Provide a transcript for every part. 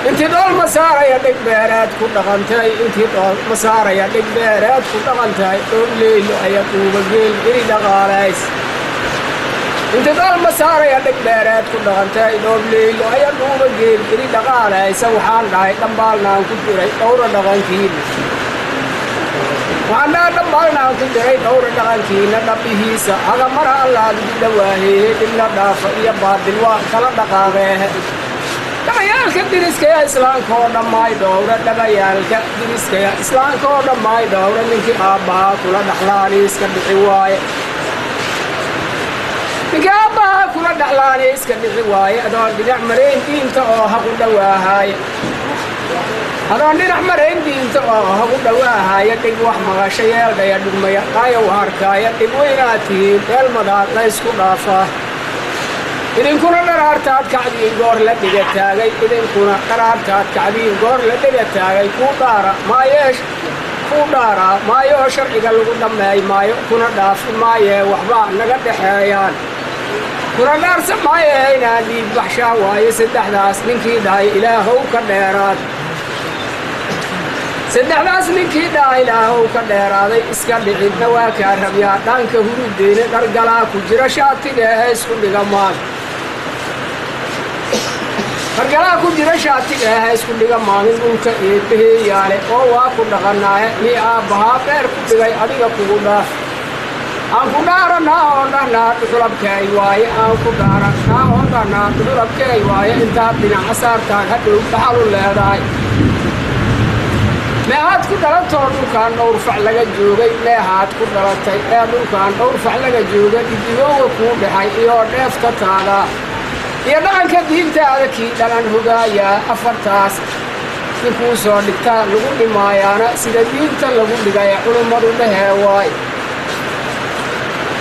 انت دول مسارة يا دك بيرات كل غنتاي انت دول مسارة يا دك بيرات كل غنتاي دول ليل أيقو بجيل إري دغالايس انت دول مسارة يا دك بيرات كل غنتاي دول ليل أيقو بجيل إري دغالايس وحان راي دمبالنا كتير دورة دغنكين وأنا دمبالنا كتير دورة دغنكين نبيهيسا أغا مرة الله دواهي إلا دافع يا بادل وكلا دغاغيه دغيالك ديرسك يا إسلام كودا ماي دورة دغيالك ديرسك يا إسلام كودا ماي دورة منك آبا كلا دخلانيس كدعواي منك آبا كلا دخلانيس كدعواي أدون دي نعمرين دين تأوها قدواهاي أدون دي نعمرين دين تأوها قدواهاي تقوح مغاشيال دي دمية قايا وهاركايا تقويناتي المدار ليسكو دافا إذن كنا قرارتاد كعدين قور لديك تاغي إذن كنا قرارتاد كعدين قور لديك تاغي كودارا ما يو شرعي قلقو دمي ما يو كنا داف ما يو وحبا نقد حيان كنا دارس ما يو نادي بحشا واي سدح داس ننكي داي إلهو كديرات سدح داس ننكي داي إلهو كديرات إسكال لعيدنا واكار ربيا دانك هرودين درقلا كجرشاتي دهيس كل غمان فرقلا كجرا شاتي هاي اسكو دغا مaalin dhulka ee beheeyale oo waa ku dhaqanaay mi aabaha beer ku dhigay adiga kugu dhaaf aan ku dhaarana oo dhana dhulabkay waaye aan ku dhaarana oo dhana dhulabkay waaye inta dhinac asaarta hadhow dhaxal u leedahay meehaad ku dhalatoo dhulkaan dhowr fac laga joogay meehaad ku dhalatay ee dhulkaan dhowr fac laga joogay idigooga kuu dhaxay iyo dheefta taada iyo dhaqanka diintaada kii dhalan hogaaya afartaas ninkuu soo dhigtaa lagu dhimaayaana sida diinta lagu dhigaya culummadu dhehee waaye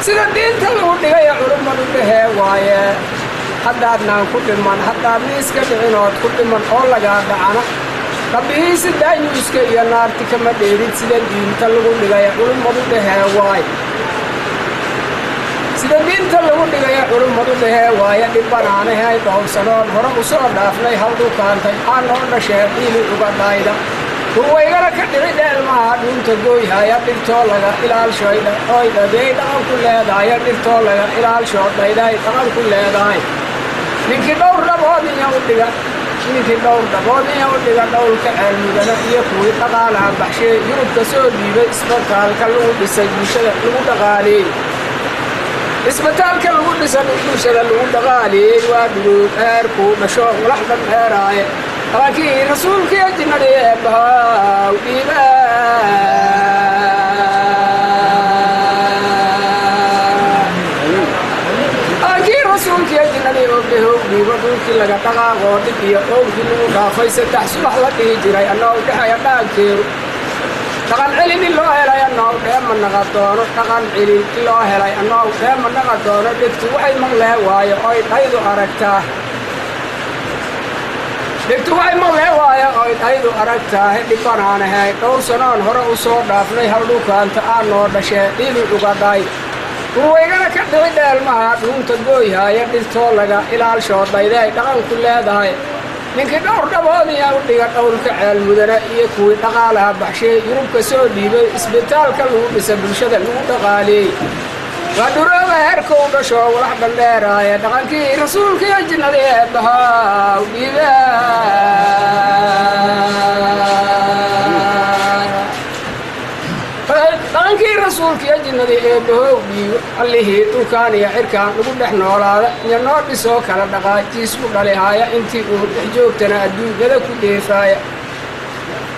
sida diinta lagu dhigaya culummadu dhehee waaye haddaadnaan ku dhiman haddaad miiska dhicinood ku dhiman oo lagaa dhacana rabbihiisa daayuuska iyo naarti kama dheerid sida diinta lagu dhigaya culummadu dhehee waaye sida diinta lagu dhigaya culummadu dhehee waaye dhibanaanahay dhowrsanood hore u soo dhaafnay hawdhukaantay aanoo dhashee dhiili uga dhayda ruwaygana ka dhici dheelmaha dhuunta gooyhaya dhirtoo laga ilaalshoydha oydhadeey dhaqan ku leedahaya dhirtoo laga ilaalshoodhayday dhaqan ku leedahay ninkii dhowr dhabood iya u dhiga ninkii dhowr dhabood iya u dhiga dhowlka ceelmudana iyo kuwii dhaqaalaha baxshee yurubka soo dhiibay isbitaalka lagu dhisay bulshada lagu dhaqaaleeyey isbitaalka lagu dhisan bulshada lagu dhaqaaleeyey waa dhuruub eerku dhasho walaxdan eeraaye laakiin rasuulkii jinnadii eebbahaw dhiiba laakiin rasuulkii jinnadii eebbahaw dhiiba dhulkii laga dhaqaaqoo dhib iyo dhowrkii lagu dhaafay saddex subax la dhihi jiray annoo dhexaya dhaankeeru dhaqan celin in loo helay annoo dheema naqa doono dhaqan celin in loo helay annoo dheema naqa doono dhegtu waxay maqlee waayo oy dhaydu aragtaa dhegtu waxay maqlee waayo oy dhaydu aragtaa dhibanaanahay dhowr sanoon hore u soo dhaafnay haldhukaanta aanoo dhashee dhiili uga dhay ruwaygana ka dhici dheelmaha dhuunta gooyhaya dhirtoo laga ilaalshoodhayday dhaqan ku leedahay ninkii dhowr dhabood iya u dhiga dhowlka ceelmudana iyo kuwii dhaqaalaha baxshee yurubka soo dhiibay isbitaalka lagu dhisa bulshada lagu dhaqaaleeyey waa dhurooba heerka u dhasho walax bandheeraaya dhaqankii rasuulkii jinnadii eebbahaw dhiiba dhaqankii rasuulkii jinnadii eebbahow dhiibo allihii dhulkaan iyo cirkaan lagu dhex noolaada iyo noo dhisoo kala dhaqaajiis ku dhalihaaya intii uu dhex joogtana adduunyada ku dheefaaya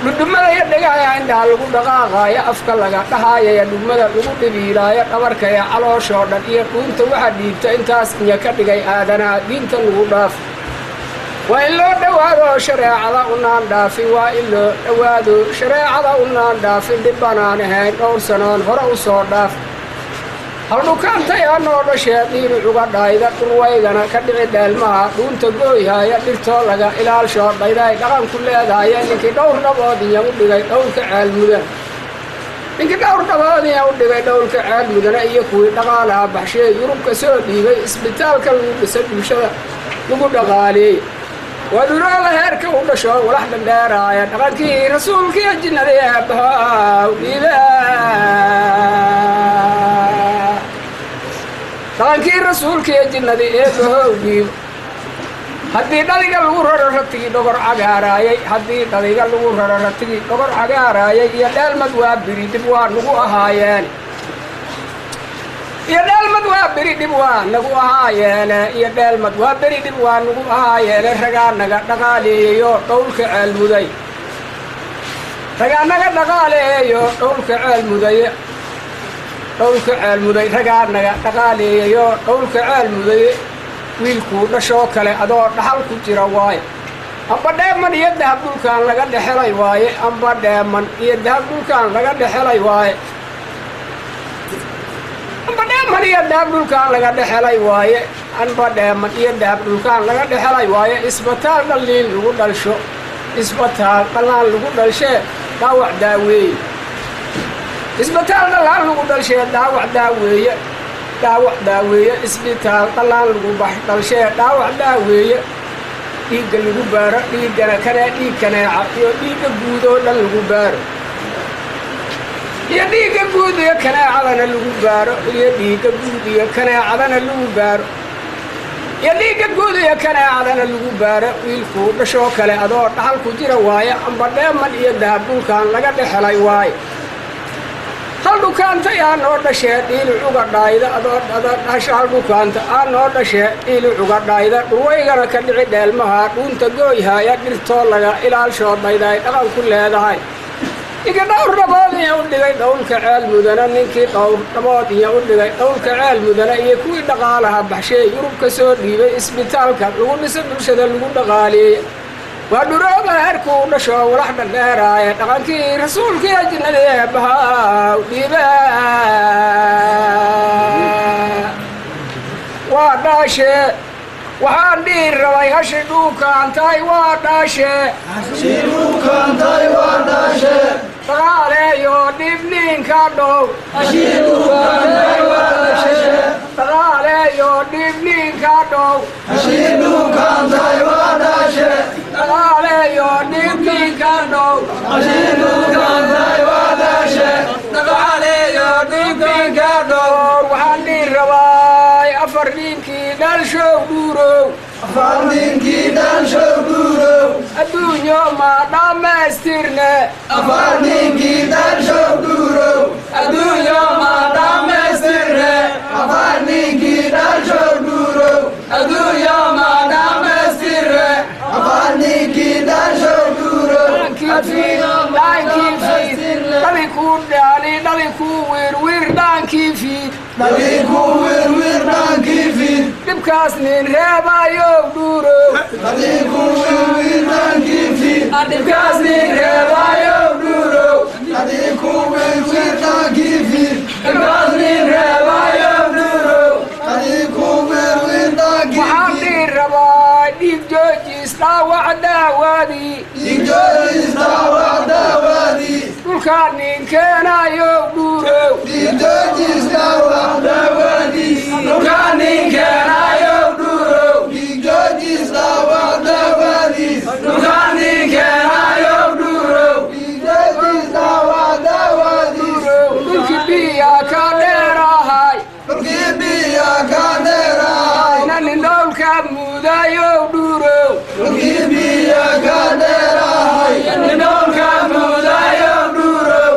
dhudhummada iyo dhegahaya indhaha lagu dhaqaaqaaya afka laga dhahaayaya dhugmada lagu dhibiilaaya dhabarkaya calooshoo dhan iyo dhuunta waxa dhiibta intaas iya ka dhigay aadanaha diinta lagu dhaaf waa in loo dhowaado shareecada unaan dhaafin waa in loo dhowaado shareecada unaan dhaafin dhibbanaan ahayn dhowr sanoon hore u soo dhaaf haldhukaantay anoo dhashee dhiili uga dhayda dhurwaygana ka dhici dheelmaha dhuunta gooyhaya dhirtoo laga ilaalshoodhayday dhaqan ku leedahaya ninkii dhowr dhabood iya u dhigay dhowlka ceelmudan ninkii dhowr dhabood iya u dhigay dhowlka ceelmudana iyo kuwii dhaqaalaha baxshee yurubka soo dhiibay isbitaalka lagu dhisa bulshada lagu dhaqaaleeyey ودرا هيرك ودشوا ولحد الدرايا دقنكي رسولك يا جنة يا بها وديبا دقنكي رسولك يا جنة يا بها وديبا haddii dhaliga lagu raro ratigii dhogor cagaaraayay haddii dhaliga lagu raro ratigii dhogor cagaaraayay iyo dheelmad waa biri dib waa nagu ahaayeen iyo dheelmad waa biri dib waa nagu ahaayeene iyo dheelmad waa beri dib waa nagu ahaayeene ragaa naga dhaqaaleeyo dhowlka ceelmuday ragaa naga dhaqaaleeyo dhowlka ceelmuday dhowlka ceelmuday ragaa naga dhaqaaleeyo dhowlka ceelmuday wiilkuu dhashoo kale adoo dhaxal ku jira waaye amba dheeman iyo dahab dhulkaan laga dhexelay waaye amba dheeman iyo dahab dhulkaan laga dhexelay waaye amba dheeman iyo dahab dhulkaan laga dhexelay waaye amba dheeman iyo dahab dhulkaan laga dhexelay waaye isbitaal dhaliin lagu dhalsho isbitaal dhalaan lagu dhalshee dhaawac daaweeye isbitaal dhalaan lagu dhalshee dhaawac daaweeye dhaawac daaweeye isbitaal dhalaan lagu bax dhalshee dhaawac daaweeye dhiigga lagu baaro dhiiggana dhiig kaneeca iyo dhiigga guud oo dhan lagu baaro iyo dhiigga guud iyo kaneecadana lagu baaro iyo dhiigga guud iyo kaneecadana lagu baaro iyo dhiigga guud iyo kaneecadana lagu baaro wiilkuu dhashoo kale adoo dhaxal ku jira waaye amba dheeman iyo dahab dhulkaan laga dhexelay waaye hal dhukaanta yaa noo dhashee dhiili uga dhaayda adoo dhasha hal dhukaanta aa noo dhashee dhiili uga dhaayda dhurwaygana ka dhici dheelmaha dhuunta gooyhaya dhirtoo laga ilaalshoodayda ay dhaqan ku leedahay ninka dhowr dhabood iya u dhigay dhowlka ceel mudana ninkii dhowr dhabood iya u dhigay dhowlka ceel mudana iyo kuwii dhaqaalaha baxshee yurub ka soo dhiibay isbitaalka lagu dhisa bulshada lagu dhaqaaleeyey waa dhurooba heerkuu dhashoo walaxdha dheeraaya dhaqankii rasuulkii ajnada ee bahaa dhiiba waa dhaashee waxaan dhihi rabay hashi dhuukaantahay waa dhaashee dhaqaaleeyo dhibniinka dhow dhaqaaleeyo dhibniinka dhow dhaqaaleeyo dhibniinka dhow dhaqaaleeyo dhibniinka dhow waxaan dhihi rabay afar ninkii dhalshow dhuurow adduunyo ma dhammaystirne adduunyo ma dhammaystirne adduunyo ma dhammaystirne dhalikuu dhaali dhalikuu wirwir dhaankii fiid dhibkaas nin reebayow dhuurow dhibkaas nin reebayow dhuurow dhibkaas nin reebayow dhuurow waxaan dhihi rabaa dhiig joojis dhaawac daawaadii dhulkaa nin keenayow dhuurow dhulkaa nin keenayow dhuurow dhulkaa nin keenayow dhuurow dhulkii biyaa ka dheerahay ina nin dhowlka mudayow dhuurow nin dhowlka mudayow dhuurow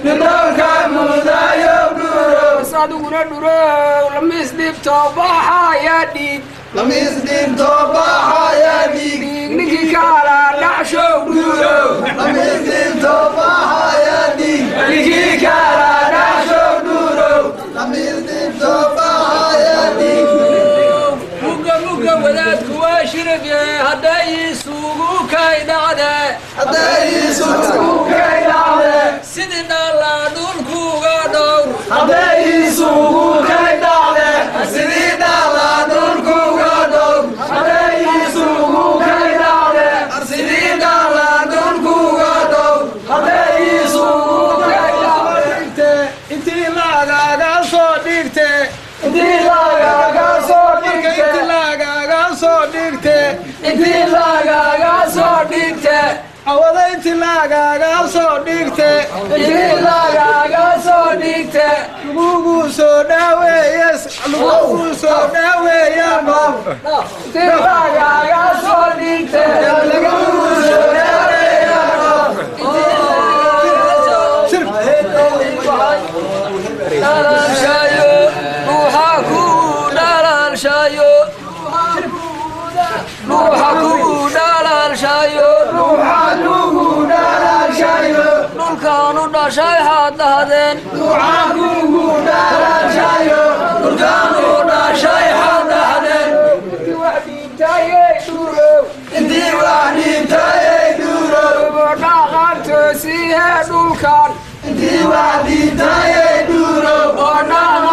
nin dhowlka mudayow dhuurow adiguna dhurow lamiis dhibto baxaya dhiig dhiig ninkii kaala dhacshow dhuurow ninkii kaala dhacshow dhuurow mugga wadaadku waa shirabye hadday isugu kay dhacde sidii dhaalla dhulkuga dhowr hadday isugu kay dhacde sidii dhaalla dhulkuga dhowr hadday isugu kay dhacde sidii dhaalla dhulkuga dhowr hadday isugu kay dhacde intii lagaaga soo dhigte intii lagaaga soo dhigte dhigte intii lagaaga soo dhigte awada intii lagaaga soo dhigte intii lagaaga soo dhigte lagugu soo dhaweeyes lagugu soo dhaweeyama intii lagaaga soo dhigte lagugu soo dhaweeyama dhalalshayo ruuxa ku dhalalshayo ruuxa ku dhalalshayo ruuxa kugu dhalashayo dhulkaanu dhashay haddahdeen ruuxa kugu dhalashayo dhulkaanu dhashay haddahdeen intii wax dhiibtayey dhuurow intii wax dhiibtayey dhuurow dhaqantoosiihee dhulkan intii wax dhiibtayey dhuurow oo dhaqan